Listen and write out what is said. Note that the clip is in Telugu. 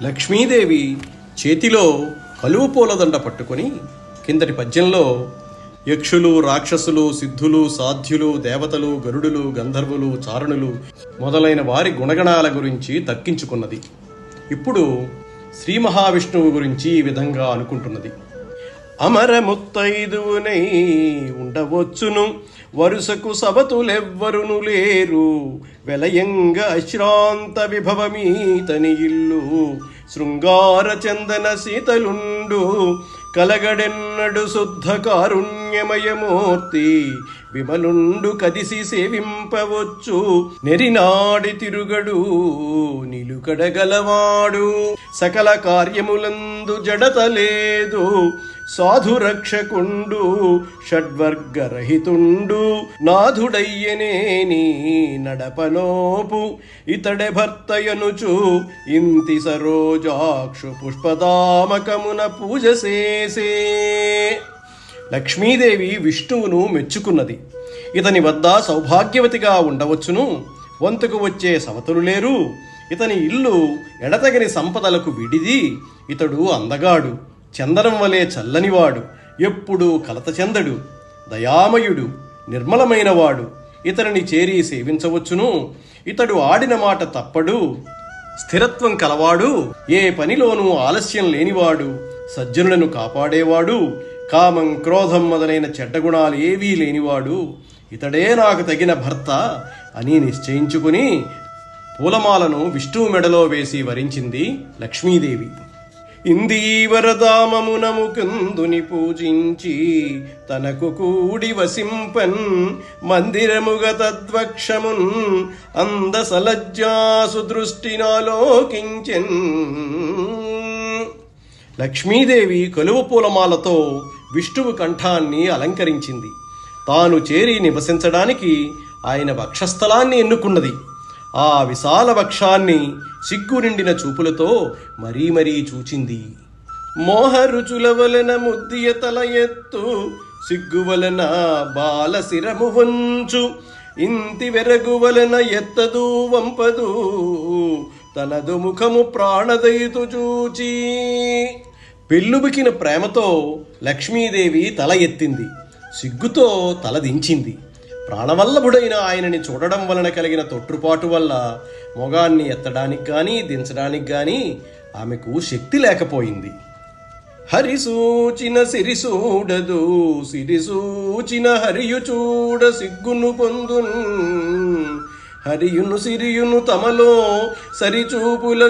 లక్ష్మీదేవి చేతిలో కలువ పూలదండ పట్టుకొని కిందటి పద్యంలో యక్షులు, రాక్షసులు, సిద్ధులు, సాధ్యులు, దేవతలు, గరుడులు, గంధర్వులు, చారణులు మొదలైన వారి గుణగణాల గురించి తర్కించుకున్నది. ఇప్పుడు శ్రీ మహావిష్ణువు గురించి ఈ విధంగా అనుకుంటున్నది. అమర ముత్తైదువునై ఉండవచ్చును, వరుసకు సవతులెవ్వరును లేరు, వెలయంగ అశ్రాంత విభవమీతని ఇల్లు, శృంగార చందన సీతలుండు, కలగడెన్నడు శుద్ధ కారుణ్యమయమూర్తి, విమలుండు కదిసి సేవింపవచ్చు, నెరినాడి తిరుగడు నిలుకడగలవాడు, సకల కార్యములందు జడత లేదు, సాధురక్షకుండు షడ్వర్గరహితుండు, నాథుడయ్యనేని నడపనోపు, ఇతడే భర్తయనుచు ఇంతి సరోజాక్షు పుష్పదామకమున పూజ చేసే. లక్ష్మీదేవి విష్ణువును మెచ్చుకున్నది. ఇతని వద్ద సౌభాగ్యవతిగా ఉండవచ్చును, వంతుకు వచ్చే సవతులు లేరు, ఇతని ఇల్లు ఎడతగని సంపదలకు విడిది, ఇతడు అందగాడు, చందనం వలె చల్లనివాడు, ఎప్పుడూ కలత చెందడు, దయామయుడు, నిర్మలమైనవాడు, ఇతనిని చేరి సేవించవచ్చును, ఇతడు ఆడిన మాట తప్పడు, స్థిరత్వం కలవాడు, ఏ పనిలోనూ ఆలస్యం లేనివాడు, సజ్జనులను కాపాడేవాడు, కామం, క్రోధం మొదలైన చెడ్డగుణాలు ఏవీ లేనివాడు, ఇతడే నాకు తగిన భర్త అని నిశ్చయించుకుని పూలమాలను విష్ణువు మెడలో వేసి వరించింది లక్ష్మీదేవి. ఇందీవరదామమున ముకుందుని పూజించి తనకు కూడి వసింపన్, మందిరముగ తద్వక్షమున్ అందసలజ్జాసు దృష్టినాలోకించెన్. లక్ష్మీదేవి కలువ పూలమాలతో విష్ణువు కంఠాన్ని అలంకరించింది. తాను చేరి నివసించడానికి ఆయన వక్షస్థలాన్ని ఎన్నుకున్నది. ఆ విశాల వక్షాన్ని సిగ్గు నిండిన చూపులతో మరీ మరీ చూచింది. మోహరుచుల వలన ముద్దియ తల ఎత్తు, సిగ్గు వలన బాల శిరము వంచు, ఇంతి వెరగు వలన ఎత్తదు వంపదు, తనదు ముఖము ప్రాణదయితు చూచి. పెళ్ళుబికిన ప్రేమతో లక్ష్మీదేవి తల ఎత్తింది, సిగ్గుతో తల దించింది. ప్రాణవల్లభుడైన ఆయనని చూడడం వలన కలిగిన తొట్టుపాటు వల్ల మొగాన్ని ఎత్తడానికి గాని దించడానికి గాని ఆమెకు శక్తి లేకపోయింది. హరిసూచిన సిరిసూడదు, సిరిసూచిన హరియు చూడ సిగ్గును పొందున్, హరియును సిరియును తమలో సరిచూపుల